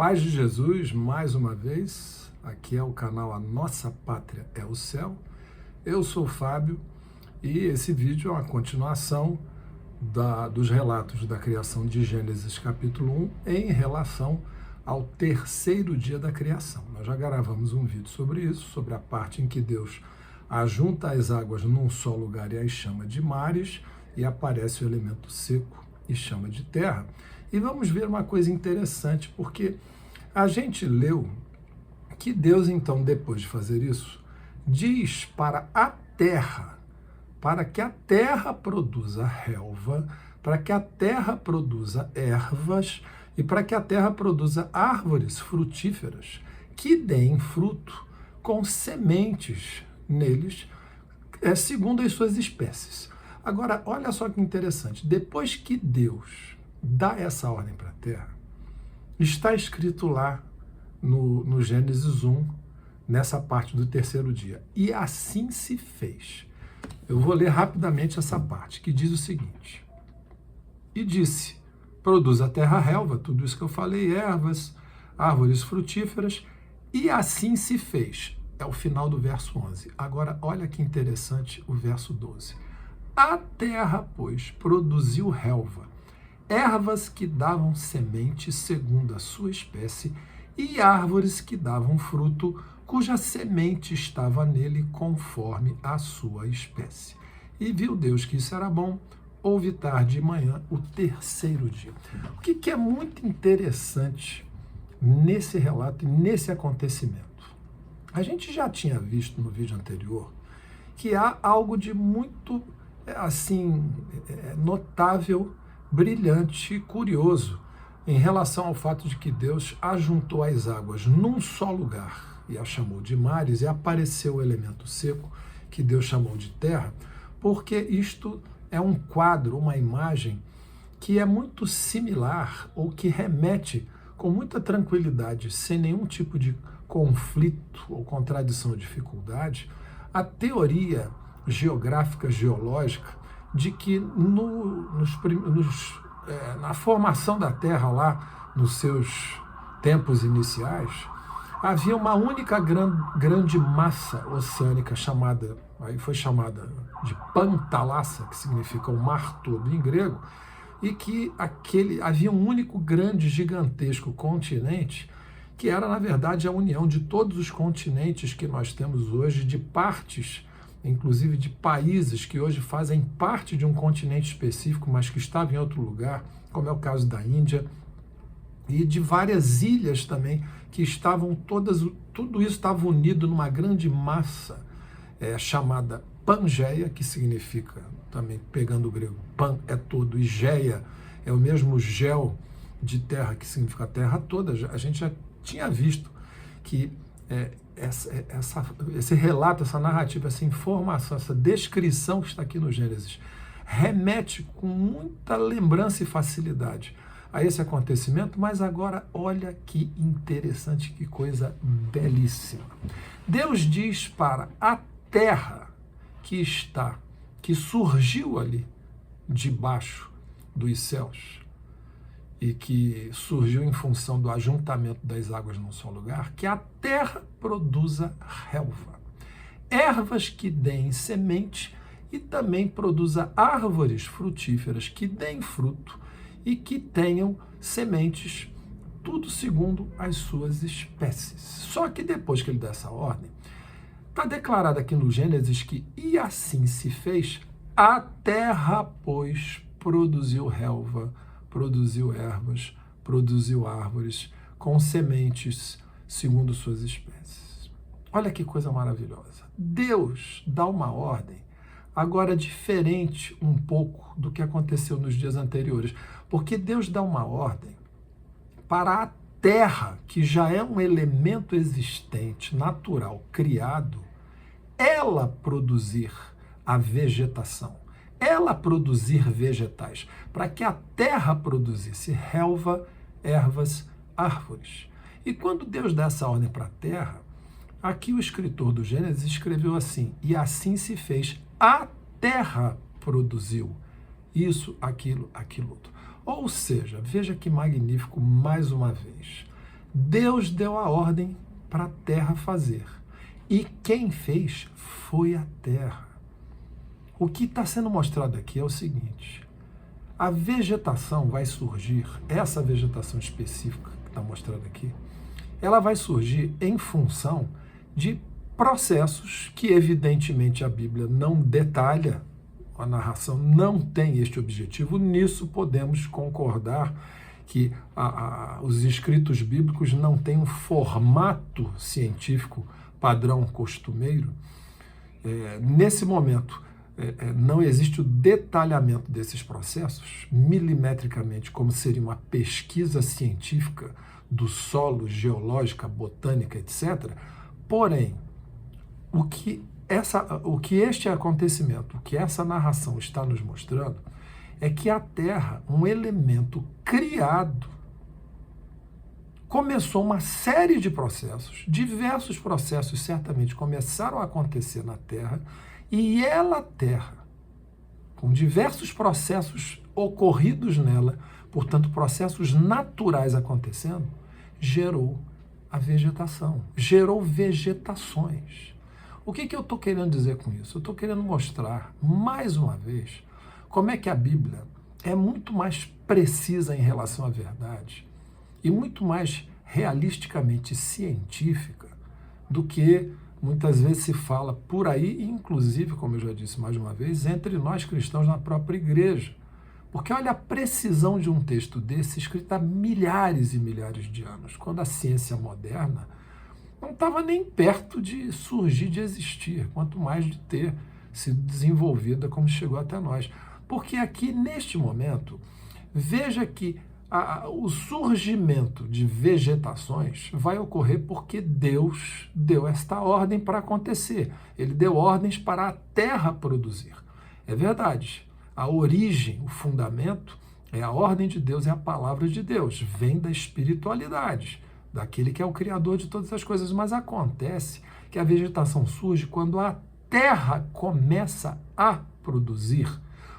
Paz de Jesus, mais uma vez, aqui é o canal A Nossa Pátria é o Céu. Eu sou o Fábio e esse vídeo é uma continuação dos relatos da criação de Gênesis capítulo 1 em relação ao terceiro dia da criação. Nós já gravamos um vídeo sobre isso, sobre a parte em que Deus ajunta as águas num só lugar e as chama de mares, e aparece o elemento seco e chama de terra. E vamos ver uma coisa interessante, porque a gente leu que Deus, então, depois de fazer isso, diz para a terra, para que a terra produza relva, para que a terra produza ervas e para que a terra produza árvores frutíferas que deem fruto com sementes neles, segundo as suas espécies. Agora, olha só que interessante, depois que Deus dá essa ordem para a terra, está escrito lá no Gênesis 1, nessa parte do terceiro dia. E assim se fez. Eu vou ler rapidamente essa parte, que diz o seguinte. E disse, produz a terra relva, tudo isso que eu falei, ervas, árvores frutíferas, e assim se fez. É o final do verso 11. Agora, olha que interessante o verso 12. A terra, pois, produziu relva, ervas que davam semente segundo a sua espécie, e árvores que davam fruto, cuja semente estava nele conforme a sua espécie. E viu Deus que isso era bom, houve tarde e manhã o terceiro dia. O que é muito interessante nesse relato e nesse acontecimento? A gente já tinha visto no vídeo anterior que há algo de muito, notável, brilhante e curioso em relação ao fato de que Deus ajuntou as águas num só lugar e a chamou de mares, e apareceu o elemento seco que Deus chamou de terra, porque isto é um quadro, uma imagem que é muito similar, ou que remete com muita tranquilidade, sem nenhum tipo de conflito ou contradição ou dificuldade, à teoria geográfica, geológica, de que na formação da Terra lá, nos seus tempos iniciais, havia uma única grande massa oceânica foi chamada de Pantalassa, que significa o mar todo em grego, e que havia um único grande, gigantesco continente, que era, na verdade, a união de todos os continentes que nós temos hoje, de partes, inclusive de países que hoje fazem parte de um continente específico, mas que estavam em outro lugar, como é o caso da Índia, e de várias ilhas também, que estavam tudo isso estava unido numa grande massa chamada Pangeia, que significa, também pegando o grego, pan é todo, e geia é o mesmo gel de terra, que significa a terra toda. A gente já tinha visto que esse relato, essa narrativa, essa informação, essa descrição que está aqui no Gênesis, remete com muita lembrança e facilidade a esse acontecimento, mas agora olha que interessante, que coisa belíssima. Deus diz para a terra que surgiu ali debaixo dos céus, e que surgiu em função do ajuntamento das águas num só lugar, que a terra produza relva, ervas que deem semente, e também produza árvores frutíferas que deem fruto e que tenham sementes, tudo segundo as suas espécies. Só que depois que ele dá essa ordem, está declarado aqui no Gênesis que, e assim se fez, a terra, pois, produziu relva, produziu ervas, produziu árvores com sementes segundo suas espécies. Olha que coisa maravilhosa. Deus dá uma ordem, agora diferente um pouco do que aconteceu nos dias anteriores, porque Deus dá uma ordem para a terra, que já é um elemento existente, natural, criado, ela produzir a vegetação, ela produzir vegetais, para que a terra produzisse relva, ervas, árvores. E quando Deus dá essa ordem para a terra, aqui o escritor do Gênesis escreveu assim, e assim se fez, a terra produziu isso, aquilo, aquilo outro. Ou seja, veja que magnífico mais uma vez. Deus deu a ordem para a terra fazer. E quem fez foi a terra. O que está sendo mostrado aqui é o seguinte: a vegetação vai surgir, essa vegetação específica que está mostrando aqui, ela vai surgir em função de processos que, evidentemente, a Bíblia não detalha, a narração não tem este objetivo. Nisso podemos concordar que os escritos bíblicos não têm um formato científico padrão costumeiro. Nesse momento, não existe o detalhamento desses processos milimetricamente, como seria uma pesquisa científica do solo, geológica, botânica, etc. Porém, o que este acontecimento, o que essa narração está nos mostrando, é que a Terra, um elemento criado, começou uma série de processos, diversos processos certamente começaram a acontecer na Terra, e ela, Terra, com diversos processos ocorridos nela, portanto, processos naturais acontecendo, gerou a vegetação, gerou vegetações. O que eu estou querendo dizer com isso? Eu estou querendo mostrar, mais uma vez, como é que a Bíblia é muito mais precisa em relação à verdade e muito mais realisticamente científica do que muitas vezes se fala por aí, inclusive, como eu já disse mais uma vez, entre nós cristãos na própria igreja. Porque olha a precisão de um texto desse escrito há milhares e milhares de anos, quando a ciência moderna não estava nem perto de surgir, de existir, quanto mais de ter sido desenvolvida como chegou até nós. Porque aqui, neste momento, veja que o surgimento de vegetações vai ocorrer porque Deus deu esta ordem para acontecer. Ele deu ordens para a terra produzir. É verdade. A origem, o fundamento, é a ordem de Deus, é a palavra de Deus. Vem da espiritualidade, daquele que é o criador de todas as coisas. Mas acontece que a vegetação surge quando a terra começa a produzir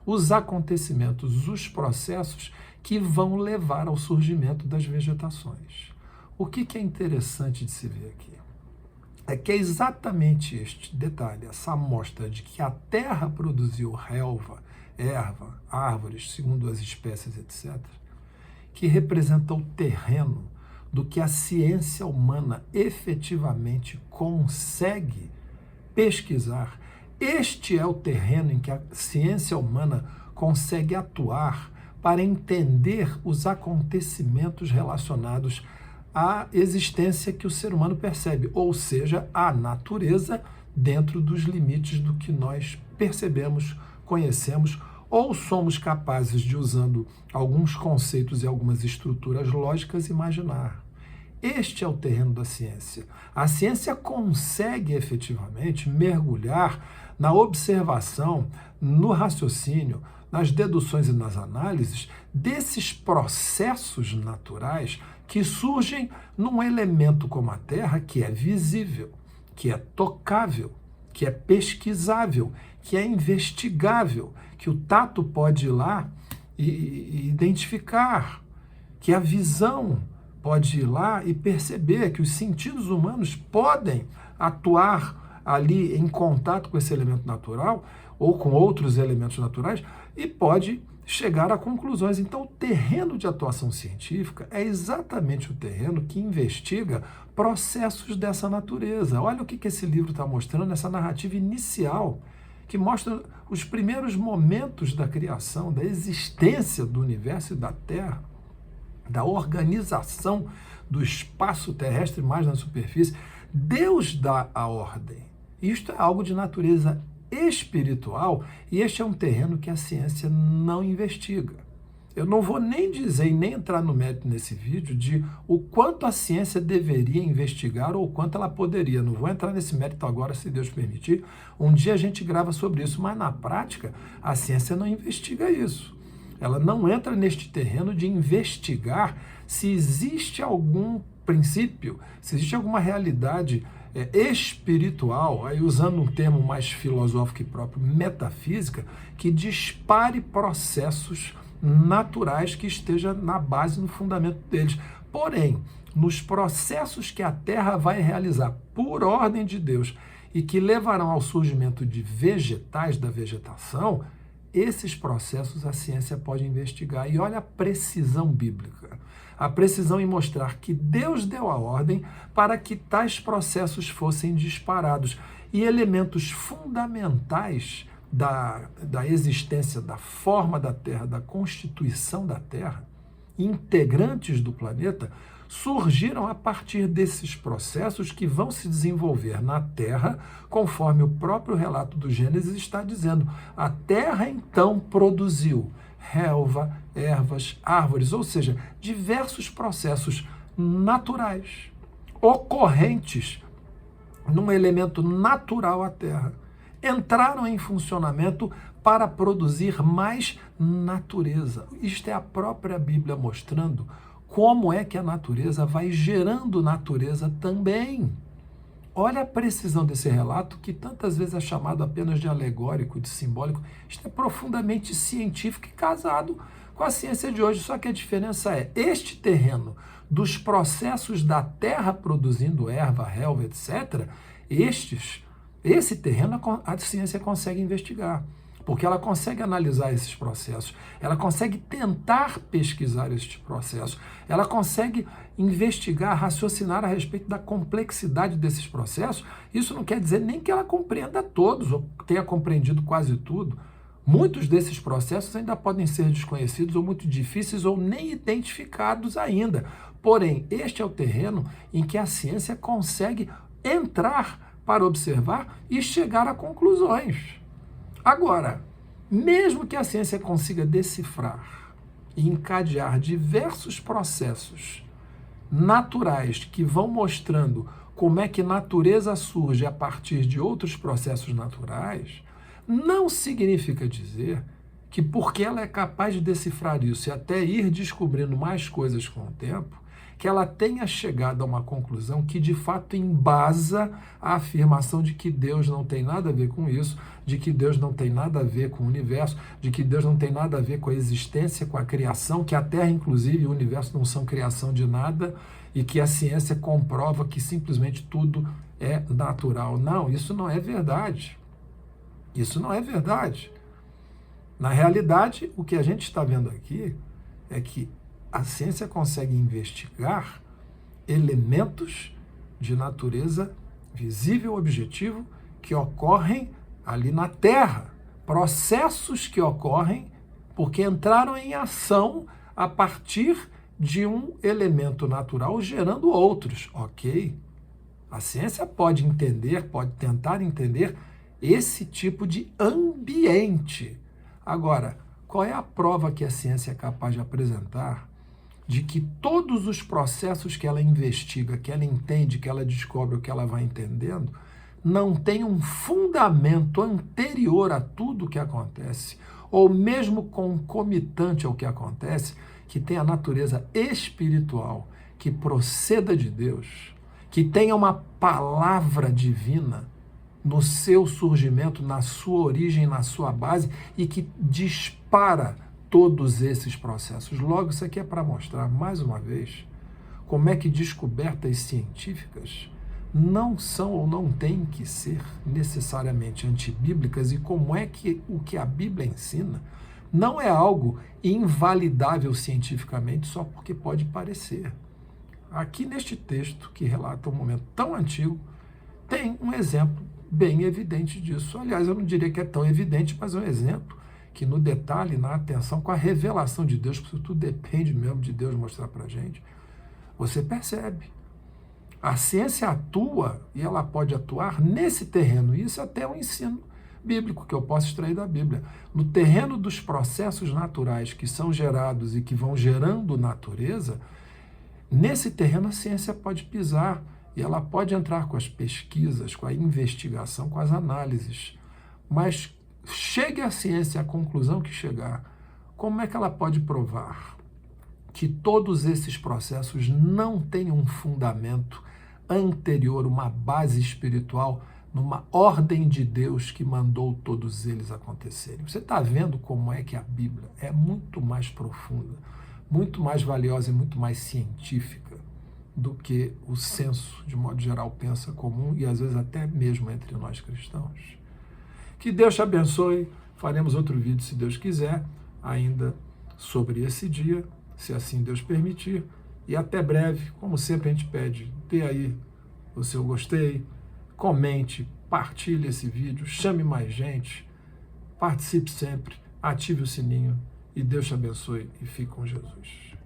os acontecimentos, os processos que vão levar ao surgimento das vegetações. O que é interessante de se ver aqui é que é exatamente este detalhe, essa amostra de que a terra produziu relva, erva, árvores, segundo as espécies, etc., que representa o terreno do que a ciência humana efetivamente consegue pesquisar. Este é o terreno em que a ciência humana consegue atuar para entender os acontecimentos relacionados à existência que o ser humano percebe, ou seja, a natureza dentro dos limites do que nós percebemos, conhecemos, ou somos capazes de, usando alguns conceitos e algumas estruturas lógicas, imaginar. Este é o terreno da ciência. A ciência consegue efetivamente mergulhar na observação, no raciocínio, nas deduções e nas análises desses processos naturais que surgem num elemento como a Terra, que é visível, que é tocável, que é pesquisável, que é investigável, que o tato pode ir lá e identificar, que a visão pode ir lá e perceber, que os sentidos humanos podem atuar ali em contato com esse elemento natural ou com outros elementos naturais e pode chegar a conclusões. Então, o terreno de atuação científica é exatamente o terreno que investiga processos dessa natureza. Olha o que esse livro está mostrando, essa narrativa inicial, que mostra os primeiros momentos da criação, da existência do universo e da Terra, da organização do espaço terrestre mais na superfície. Deus dá a ordem. Isto é algo de natureza espiritual e este é um terreno que a ciência não investiga. Eu não vou nem dizer e nem entrar no mérito nesse vídeo de o quanto a ciência deveria investigar ou o quanto ela poderia. Não vou entrar nesse mérito agora, se Deus permitir. Um dia a gente grava sobre isso, mas na prática a ciência não investiga isso. Ela não entra neste terreno de investigar se existe algum princípio, se existe alguma realidade espiritual, aí usando um termo mais filosófico e próprio, metafísica, que dispare processos naturais que esteja na base, no fundamento deles. Porém, nos processos que a Terra vai realizar por ordem de Deus e que levarão ao surgimento de vegetais da vegetação, esses processos a ciência pode investigar. E olha a precisão bíblica. A precisão em mostrar que Deus deu a ordem para que tais processos fossem disparados. E elementos fundamentais da existência, da forma da Terra, da constituição da Terra, integrantes do planeta, surgiram a partir desses processos que vão se desenvolver na Terra, conforme o próprio relato do Gênesis está dizendo. A Terra, então, produziu relva, ervas, árvores, ou seja, diversos processos naturais, ocorrentes num elemento natural à Terra, entraram em funcionamento para produzir mais natureza. Isto é a própria Bíblia mostrando como é que a natureza vai gerando natureza também. Olha a precisão desse relato, que tantas vezes é chamado apenas de alegórico, de simbólico. Isto é profundamente científico e casado com a ciência de hoje. Só que a diferença é, este terreno dos processos da terra produzindo erva, relva, etc., esse terreno a ciência consegue investigar, porque ela consegue analisar esses processos, ela consegue tentar pesquisar esses processos, ela consegue investigar, raciocinar a respeito da complexidade desses processos. Isso não quer dizer nem que ela compreenda todos, ou tenha compreendido quase tudo. Muitos desses processos ainda podem ser desconhecidos, ou muito difíceis, ou nem identificados ainda. Porém, este é o terreno em que a ciência consegue entrar para observar e chegar a conclusões. Agora, mesmo que a ciência consiga decifrar e encadear diversos processos naturais que vão mostrando como é que natureza surge a partir de outros processos naturais, não significa dizer que porque ela é capaz de decifrar isso e até ir descobrindo mais coisas com o tempo, que ela tenha chegado a uma conclusão que de fato embasa a afirmação de que Deus não tem nada a ver com isso, de que Deus não tem nada a ver com o universo, de que Deus não tem nada a ver com a existência, com a criação, que a Terra, inclusive, e o universo não são criação de nada, e que a ciência comprova que simplesmente tudo é natural. Não, isso não é verdade. Isso não é verdade. Na realidade, o que a gente está vendo aqui é que a ciência consegue investigar elementos de natureza visível, objetivo, que ocorrem ali na Terra. Processos que ocorrem porque entraram em ação a partir de um elemento natural gerando outros. Ok? A ciência pode entender, pode tentar entender esse tipo de ambiente. Agora, qual é a prova que a ciência é capaz de apresentar de que todos os processos que ela investiga, que ela entende, que ela descobre, o que ela vai entendendo, não tem um fundamento anterior a tudo o que acontece, ou mesmo concomitante ao que acontece, que tenha a natureza espiritual, que proceda de Deus, que tenha uma palavra divina no seu surgimento, na sua origem, na sua base, e que dispara todos esses processos. Logo, isso aqui é para mostrar, mais uma vez, como é que descobertas científicas não são ou não têm que ser necessariamente antibíblicas, e como é que o que a Bíblia ensina não é algo invalidável cientificamente só porque pode parecer. Aqui neste texto, que relata um momento tão antigo, tem um exemplo bem evidente disso. Aliás, eu não diria que é tão evidente, mas é um exemplo que no detalhe, na atenção, com a revelação de Deus, porque isso tudo depende mesmo de Deus mostrar para a gente, você percebe. A ciência atua, e ela pode atuar nesse terreno, e isso até é um ensino bíblico que eu posso extrair da Bíblia. No terreno dos processos naturais que são gerados e que vão gerando natureza, nesse terreno a ciência pode pisar, e ela pode entrar com as pesquisas, com a investigação, com as análises, mas chegue a ciência à conclusão que chegar, como é que ela pode provar que todos esses processos não têm um fundamento anterior, uma base espiritual, numa ordem de Deus que mandou todos eles acontecerem? Você está vendo como é que a Bíblia é muito mais profunda, muito mais valiosa e muito mais científica do que o senso, de modo geral, pensa comum e às vezes até mesmo entre nós cristãos. Que Deus te abençoe. Faremos outro vídeo, se Deus quiser, ainda sobre esse dia, se assim Deus permitir. E até breve, como sempre a gente pede, dê aí o seu gostei, comente, partilhe esse vídeo, chame mais gente, participe sempre, ative o sininho e Deus te abençoe e fique com Jesus.